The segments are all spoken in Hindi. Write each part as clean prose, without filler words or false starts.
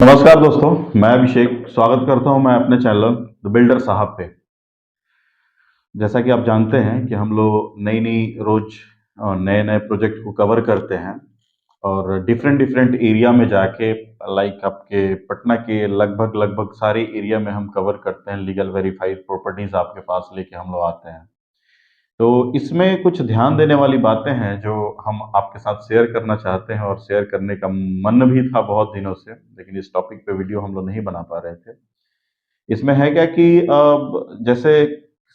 नमस्कार दोस्तों, मैं अभिषेक स्वागत करता हूं मैं अपने चैनल द बिल्डर साहब पे। जैसा कि आप जानते हैं कि हम लोग नई नई रोज नए नए प्रोजेक्ट को कवर करते हैं और डिफरेंट डिफरेंट एरिया में जाके लाइक आपके पटना के लगभग लगभग सारे एरिया में हम कवर करते हैं। लीगल वेरीफाइड प्रॉपर्टीज आपके पास लेके हम लोग आते हैं। तो इसमें कुछ ध्यान देने वाली बातें हैं जो हम आपके साथ शेयर करना चाहते हैं, और शेयर करने का मन भी था बहुत दिनों से, लेकिन इस टॉपिक पे वीडियो हम लोग नहीं बना पा रहे थे। इसमें है क्या कि जैसे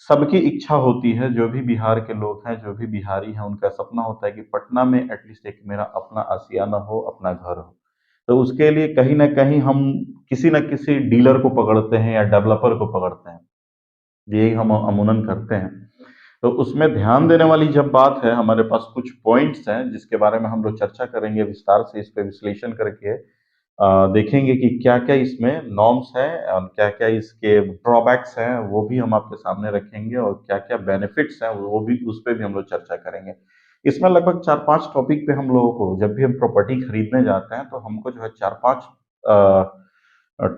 सबकी इच्छा होती है, जो भी बिहार के लोग हैं, जो भी बिहारी हैं, उनका सपना होता है कि पटना में एटलीस्ट एक मेरा अपना आशियाना हो, अपना घर हो। तो उसके लिए कहीं न कहीं हम किसी न किसी डीलर को पकड़ते हैं या डेवलपर को पकड़ते हैं। यही हम अमूमन करते हैं। तो उसमें ध्यान देने वाली जब बात है, हमारे पास कुछ पॉइंट्स हैं जिसके बारे में हम लोग चर्चा करेंगे विस्तार से, इस पे विश्लेषण करके देखेंगे कि क्या-क्या इसमें नॉर्म्स हैं और क्या-क्या इसके ड्रॉबैक्स हैं, वो भी हम आपके सामने रखेंगे, और क्या-क्या बेनिफिट्स हैं, वो भी उस पे भी हम लोग चर्चा करेंगे। इसमें लगभग 4-5 टॉपिक पे हम लोगों को, जब भी हम प्रॉपर्टी खरीदने जाते हैं, तो हमको जो है 4-5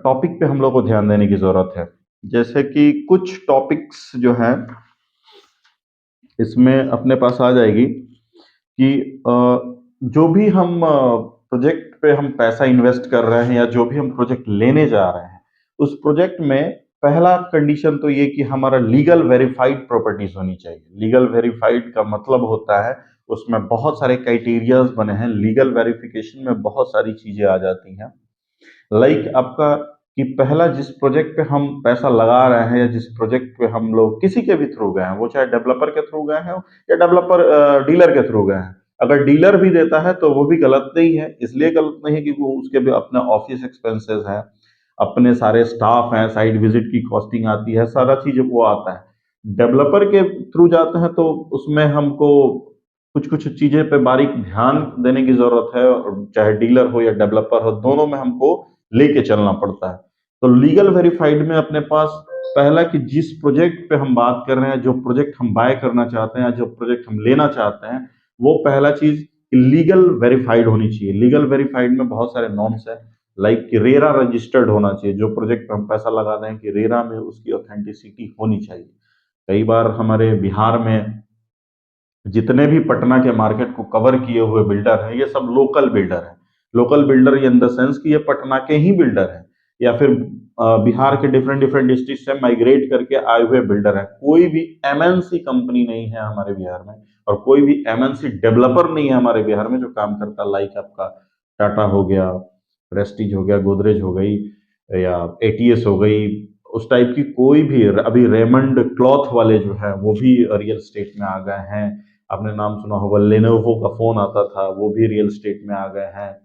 टॉपिक पे हम लोग को ध्यान देने की ज़रूरत है। जैसे कि कुछ टॉपिक्स जो हैं, इसमें अपने पास आ जाएगी कि जो भी हम प्रोजेक्ट पे हम पैसा इन्वेस्ट कर रहे हैं या जो भी हम प्रोजेक्ट लेने जा रहे हैं, उस प्रोजेक्ट में पहला कंडीशन तो ये कि हमारा लीगल वेरिफाइड प्रॉपर्टीज होनी चाहिए। लीगल वेरिफाइड का मतलब होता है, उसमें बहुत सारे क्राइटेरियाज बने हैं। लीगल वेरिफिकेशन में बहुत सारी चीजें आ जाती हैं, लाइक आपका कि पहला जिस प्रोजेक्ट पे हम पैसा लगा रहे हैं या जिस प्रोजेक्ट पे हम लोग किसी के भी थ्रू गए हैं, वो चाहे डेवलपर के थ्रू गए हैं या डेवलपर डीलर के थ्रू गए हैं। अगर डीलर भी देता है तो वो भी गलत नहीं है। इसलिए गलत नहीं है क्योंकि वो उसके भी अपने ऑफिस एक्सपेंसेस हैं, अपने सारे स्टाफ हैं, साइट विजिट की कॉस्टिंग आती है, सारा चीज वो आता है। डेवलपर के थ्रू जाते हैं तो उसमें हमको कुछ कुछ चीजें पे बारीक ध्यान देने की जरूरत है, और चाहे डीलर हो या डेवलपर हो, दोनों में हमको लेके चलना पड़ता है। तो लीगल वेरिफाइड में अपने पास पहला कि जिस प्रोजेक्ट पे हम बात कर रहे हैं, जो प्रोजेक्ट हम बाय करना चाहते हैं, जो प्रोजेक्ट हम लेना चाहते हैं, वो पहला चीज लीगल वेरिफाइड होनी चाहिए। लीगल वेरिफाइड में बहुत सारे नॉर्म्स है, लाइक कि रेरा रजिस्टर्ड होना चाहिए। जो प्रोजेक्ट पे हम पैसा लगा रहे हैं कि रेरा में उसकी ऑथेंटिसिटी होनी चाहिए। कई बार हमारे बिहार में जितने भी पटना के मार्केट को कवर किए हुए बिल्डर हैं, ये सब लोकल बिल्डर हैं। Local builder in the sense कि ये पटना के ही बिल्डर हैं, या फिर बिहार के डिफरेंट डिफरेंट डिस्ट्रिक्ट से माइग्रेट करके आए हुए बिल्डर हैं। कोई भी एमएनसी कंपनी नहीं है हमारे बिहार में, और कोई भी एमएनसी डेवलपर नहीं है हमारे बिहार में जो काम करता, लाइक आपका टाटा हो गया, प्रेस्टीज हो गया, गोदरेज हो गई, या एटीएस हो गई। उस टाइप की कोई भी, अभी रेमंड क्लॉथ वाले जो है वो भी रियल स्टेट में आ गए हैं। आपने नाम सुना होगा, लेनोवो का फोन आता था, वो भी रियल एस्टेट में आ गए हैं।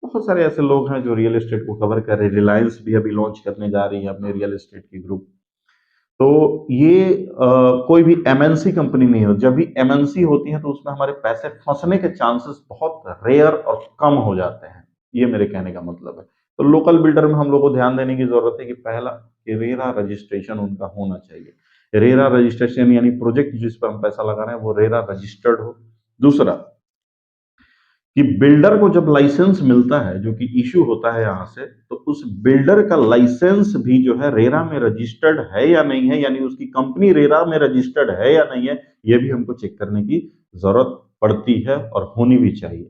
बहुत सारे ऐसे लोग हैं जो रियल एस्टेट को कवर कर रहे हैं। रिलायंस भी अभी लॉन्च करने जा रही है अपने रियल एस्टेट की ग्रुप। तो ये कोई भी एमएनसी कंपनी नहीं हो। जब भी एमएनसी होती है तो उसमें हमारे पैसे फंसने के चांसेस बहुत रेयर और कम हो जाते हैं। ये मेरे कहने का मतलब है। तो लोकल बिल्डर में हम लोग को ध्यान देने की जरूरत है कि पहला कि रेरा रजिस्ट्रेशन उनका होना चाहिए। रेरा रजिस्ट्रेशन यानी प्रोजेक्ट जिस पर हम पैसा लगा रहे हैं वो रेरा रजिस्टर्ड हो। दूसरा कि बिल्डर को जब लाइसेंस मिलता है, जो कि इश्यू होता है यहाँ से, तो उस बिल्डर का लाइसेंस भी जो है रेरा में रजिस्टर्ड है या नहीं है, यानी उसकी कंपनी रेरा में रजिस्टर्ड है या नहीं है, ये भी हमको चेक करने की जरूरत पड़ती है और होनी भी चाहिए।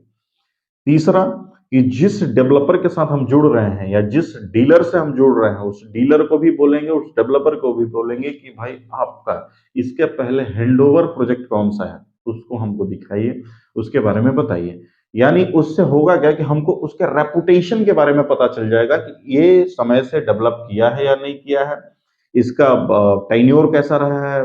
तीसरा कि जिस डेवलपर के साथ हम जुड़ रहे हैं या जिस डीलर से हम जुड़ रहे हैं, उस डीलर को भी बोलेंगे, उस डेवलपर को भी बोलेंगे कि भाई आपका इसके पहले हैंडओवर प्रोजेक्ट कौन सा है, उसको हमको दिखाइए, उसके बारे में बताइए। यानी उससे होगा क्या कि हमको उसके रेपुटेशन के बारे में पता चल जाएगा कि ये समय से डेवलप किया है या नहीं किया है, इसका टेन्योर कैसा रहा है,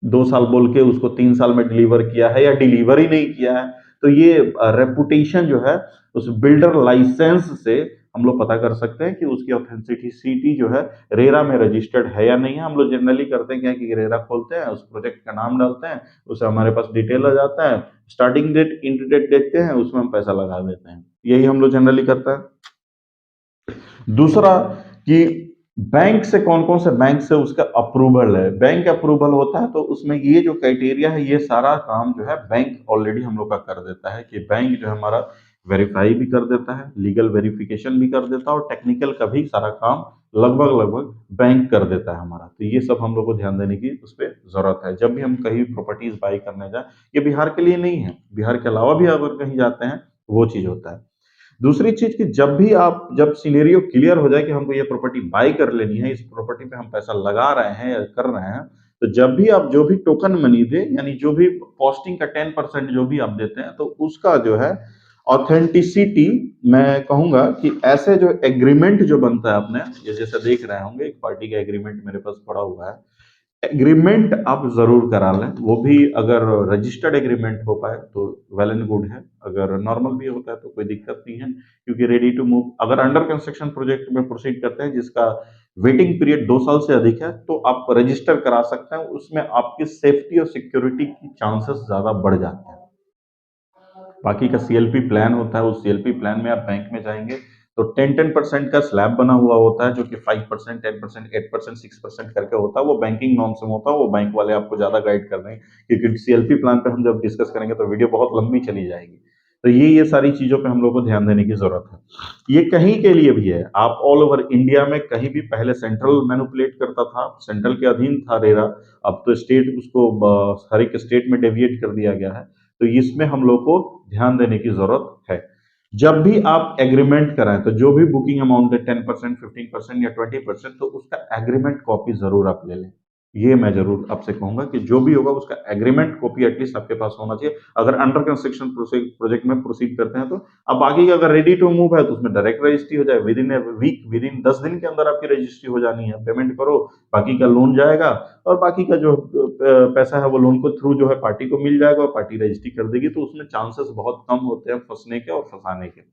2 साल बोल के उसको 3 साल में डिलीवर किया है या डिलीवर ही नहीं किया है। तो ये रेपुटेशन जो है, उस बिल्डर लाइसेंस से हम लोग पता कर सकते हैं कि उसकी ऑथेंटिसिटी जो है रेरा में रजिस्टर्ड है या नहीं है। हम लोग जनरली करते हैं क्या कि रेरा खोलते हैं, उस प्रोजेक्ट का नाम डालते हैं, उसे हमारे पास डिटेल आ जाता है, स्टार्टिंग डेट, इंड डेट देखते हैं, उसमें हम पैसा लगा देते हैं। यही हम लोग जनरली करते हैं। दूसरा कि बैंक से, कौन कौन से बैंक से उसका अप्रूवल है। बैंक अप्रूवल होता है तो उसमें ये जो क्राइटेरिया है, ये सारा काम जो है बैंक ऑलरेडी हम लोग का कर देता है कि बैंक जो है हमारा वेरीफाई भी कर देता है, लीगल वेरिफिकेशन भी कर देता है और टेक्निकल का भी सारा काम लगभग बैंक कर देता है हमारा। तो ये सब हम लोग को ध्यान देने की उस पे ज़रूरत है। जब भी हम कहीं प्रॉपर्टीज़ बाय करने जाएँ, ये बिहार के लिए नहीं है, बिहार के अलावा भी अगर कहीं जाते हैं, तो वो चीज़ होता है। दूसरी चीज़ कि जब सिनेरियो क्लियर हो जाए कि हमको ये प्रॉपर्टी बाय कर लेनी है, इस प्रॉपर्टी पे हम पैसा लगा रहे हैं या कर रहे हैं, तो जब भी आप जो भी टोकन मनी दें, यानी जो भी कॉस्टिंग का 10% जो भी आप देते हैं, तो उसका जो है ऑथेंटिसिटी, मैं कहूँगा कि ऐसे जो एग्रीमेंट जो बनता है अपने, ये जैसे देख रहे होंगे एक पार्टी का एग्रीमेंट मेरे पास पड़ा हुआ है। एग्रीमेंट आप ज़रूर करा लें, वो भी अगर रजिस्टर्ड एग्रीमेंट हो पाए तो वेल एंड गुड है, अगर नॉर्मल भी होता है तो कोई दिक्कत नहीं है, क्योंकि रेडी टू मूव अगर अंडर कंस्ट्रक्शन प्रोजेक्ट में प्रोसीड करते हैं जिसका वेटिंग पीरियड 2 साल से अधिक है, तो आप रजिस्टर करा सकते हैं, उसमें आपकी सेफ्टी और सिक्योरिटी की चांसेस ज़्यादा बढ़ जाते हैं। बाकी का सीएलपी प्लान होता है, उस सीएलपी प्लान में आप बैंक में जाएँगे, तो 10-10% का स्लैब बना हुआ होता है, जो कि 5%, 10%, 8%, 6% करके होता है, वो बैंकिंग नॉर्म्स में होता है, वो बैंक वाले आपको ज़्यादा गाइड कर देंगे, क्योंकि सीएलपी प्लान पे हम जब डिस्कस करेंगे तो वीडियो बहुत लंबी चली जाएगी। तो ये सारी चीज़ों पे हम लोग को ध्यान देने की ज़रूरत है। ये कहीं के लिए भी है, आप ऑल ओवर इंडिया में कहीं भी पहले सेंट्रल मैनिपुलेट करता था, सेंट्रल के अधीन था रेरा, अब तो स्टेट उसको हर एक स्टेट में डेविएट कर दिया गया है। तो इसमें हम लोग को ध्यान देने की जरूरत है। जब भी आप एग्रीमेंट कराएं, तो जो भी बुकिंग अमाउंट है 10%, 15% या 20%, तो उसका एग्रीमेंट कॉपी जरूर आप ले लें। ये मैं जरूर आपसे कहूंगा कि जो भी होगा उसका एग्रीमेंट कॉपी एटलीस्ट आपके पास होना चाहिए, अगर अंडर कंस्ट्रक्शन प्रोजेक्ट में प्रोसीड करते हैं तो। अब बाकी का अगर रेडी टू मूव है तो उसमें डायरेक्ट रजिस्ट्री हो जाए, within a week, within 10 दिन के अंदर आपकी रजिस्ट्री हो जानी है, पेमेंट करो, बाकी का लोन जाएगा, और बाकी का जो पैसा है वो लोन को थ्रू जो है पार्टी को मिल जाएगा और पार्टी रजिस्ट्री कर देगी, तो उसमें चांसेस बहुत कम होते हैं फंसने के और फंसाने के,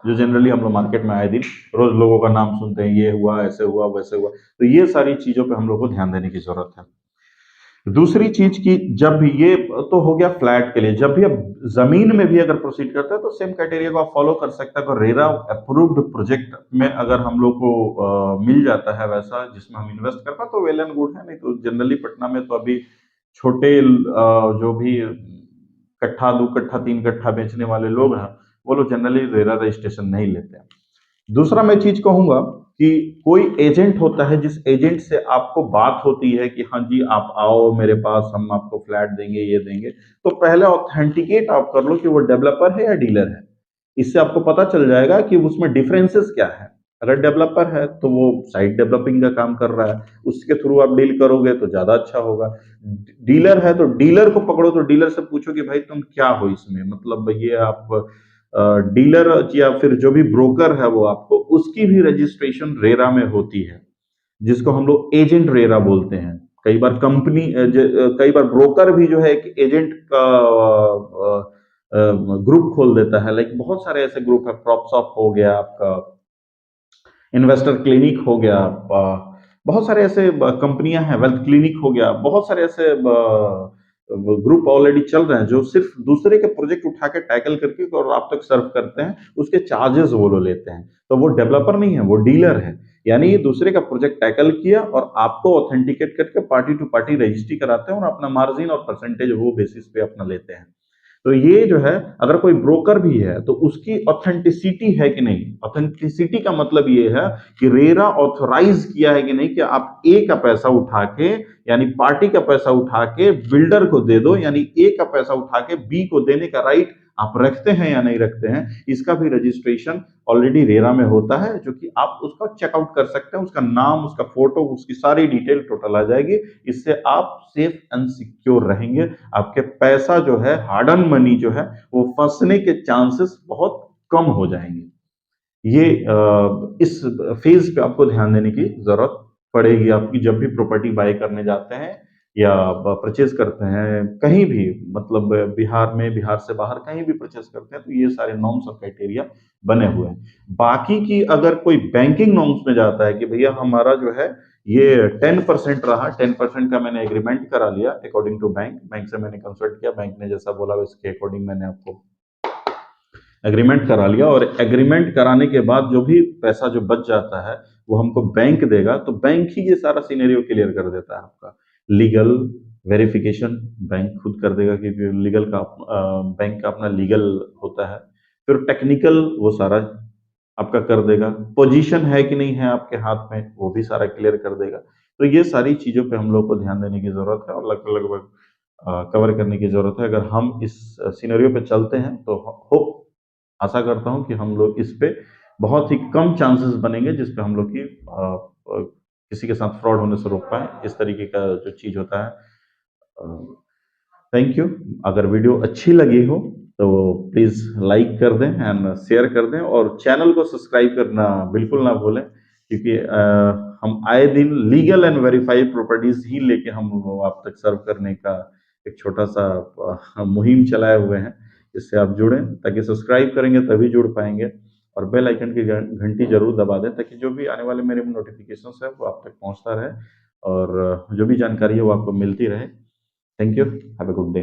जो जनरली हम लोग मार्केट में आए दिन रोज लोगों का नाम सुनते हैं, ये हुआ, ऐसे हुआ, वैसे हुआ। तो ये सारी चीजों पे हम लोग को ध्यान देने की जरूरत है। दूसरी चीज की, जब भी ये तो हो गया फ्लैट के लिए, जब भी आप जमीन में भी अगर प्रोसीड करते हैं तो सेम क्राइटेरिया को आप फॉलो कर सकते हैं। अगर रेरा अप्रूव्ड प्रोजेक्ट में अगर हम लोग को मिल जाता है वैसा जिसमें हम इन्वेस्ट कर पाए तो वेल एंड गुड है, नहीं तो जनरली पटना में तो अभी छोटे जो भी कट्ठा, 2 कट्ठा, 3 कट्ठा बेचने वाले लोग हैं, वो लोग जनरली रेरा रजिस्ट्रेशन नहीं लेते हैं। दूसरा मैं चीज कहूंगा कि कोई एजेंट होता है, जिस एजेंट से आपको बात होती है कि हाँ जी आप आओ मेरे पास, हम आपको फ्लैट देंगे, ये देंगे, तो पहले ऑथेंटिकेट आप कर लो कि वो डेवलपर है या डीलर है। इससे आपको पता चल जाएगा कि उसमें डिफरेंसेस क्या है। अगर डेवलपर है तो वो साइट डेवलपिंग का काम कर रहा है, उसके थ्रू आप डील करोगे तो ज्यादा अच्छा होगा। डीलर है तो डीलर को पकड़ो, तो डीलर से पूछो कि भाई तुम क्या हो इसमें, मतलब ये आप डीलर या फिर जो भी ब्रोकर है वो आपको, उसकी भी रजिस्ट्रेशन रेरा में होती है, जिसको हम लोग एजेंट रेरा बोलते हैं। कई बार कई बार ब्रोकर भी जो है एक एजेंट का ग्रुप खोल देता है, लाइक बहुत सारे ऐसे ग्रुप है, प्रॉपशॉप हो गया आपका, इन्वेस्टर क्लिनिक हो गया, बहुत सारे ऐसे कंपनियां हैं, वेल्थ क्लिनिक हो गया, बहुत सारे ऐसे ग्रुप ऑलरेडी चल रहे हैं जो सिर्फ दूसरे के प्रोजेक्ट उठा के टैकल करके और आप तक सर्व करते हैं, उसके चार्जेस वो लोग लेते हैं। तो वो डेवलपर नहीं है, वो डीलर है, यानी ये दूसरे का प्रोजेक्ट टैकल किया और आपको ऑथेंटिकेट करके पार्टी टू पार्टी रजिस्ट्री कराते हैं और अपना मार्जिन और परसेंटेज वो बेसिस पे अपना लेते हैं। तो ये जो है, अगर कोई ब्रोकर भी है तो उसकी ऑथेंटिसिटी है कि नहीं, ऑथेंटिसिटी का मतलब ये है कि रेरा ऑथराइज किया है कि नहीं कि आप ए का पैसा उठा के, यानी पार्टी का पैसा उठा के बिल्डर को दे दो, यानी ए का पैसा उठा के बी को देने का राइट आप रखते हैं या नहीं रखते हैं। इसका भी रजिस्ट्रेशन ऑलरेडी रेरा में होता है, जो कि आप उसका चेकआउट कर सकते हैं, उसका नाम, उसका फोटो, उसकी सारी डिटेल टोटल आ जाएगी। इससे आप सेफ एंड सिक्योर रहेंगे, आपके पैसा जो है, हार्ड अर्न मनी जो है, वो फंसने के चांसेस बहुत कम हो जाएंगे। ये इस फेज पे आपको ध्यान देने की जरूरत पड़ेगी आपकी, जब भी प्रॉपर्टी बाय करने जाते हैं या परचेज करते हैं कहीं भी, मतलब बिहार में, बिहार से बाहर कहीं भी परचेज करते हैं, तो ये सारे नॉर्म्स और क्राइटेरिया बने हुए हैं। बाकी की अगर कोई बैंकिंग नॉर्म्स में जाता है कि भैया हमारा जो है ये 10% रहा, 10% का मैंने एग्रीमेंट करा लिया अकॉर्डिंग टू बैंक, बैंक से मैंने कंसल्ट किया, बैंक ने जैसा बोला उसके अकॉर्डिंग मैंने आपको एग्रीमेंट करा लिया, और एग्रीमेंट कराने के बाद जो भी पैसा जो बच जाता है वो हमको बैंक देगा, तो बैंक ही ये सारा सिनेरियो क्लियर कर देता है आपका। लीगल वेरिफिकेशन बैंक खुद कर देगा, क्योंकि लीगल का बैंक का अपना लीगल होता है, फिर टेक्निकल वो सारा आपका कर देगा, पोजीशन है कि नहीं है आपके हाथ में, वो भी सारा क्लियर कर देगा। तो ये सारी चीज़ों पे हम लोग को ध्यान देने की ज़रूरत है और लगभग कवर करने की ज़रूरत है। अगर हम इस सिनेरियो पे चलते हैं तो होप आशा करता हूँ कि हम लोग इस पे बहुत ही कम चांसेस बनेंगे जिस पे हम लोग की किसी के साथ फ्रॉड होने से रोक पाएँ। इस तरीके का जो चीज़ होता है थैंक यू। अगर वीडियो अच्छी लगी हो तो प्लीज़ लाइक कर दें एंड शेयर कर दें और चैनल को सब्सक्राइब करना बिल्कुल ना भूलें क्योंकि हम आए दिन लीगल एंड वेरीफाइड प्रॉपर्टीज ही लेके हम लोग आप तक सर्व करने का एक छोटा सा मुहिम चलाए हुए हैं। इससे आप जुड़ें ताकि सब्सक्राइब करेंगे तभी जुड़ पाएंगे और बेल आइकन की घंटी जरूर दबा दें ताकि जो भी आने वाले मेरे नोटिफिकेशन है वो आप तक पहुंचता रहे और जो भी जानकारी है वो आपको मिलती रहे। Thank you. Have a good day.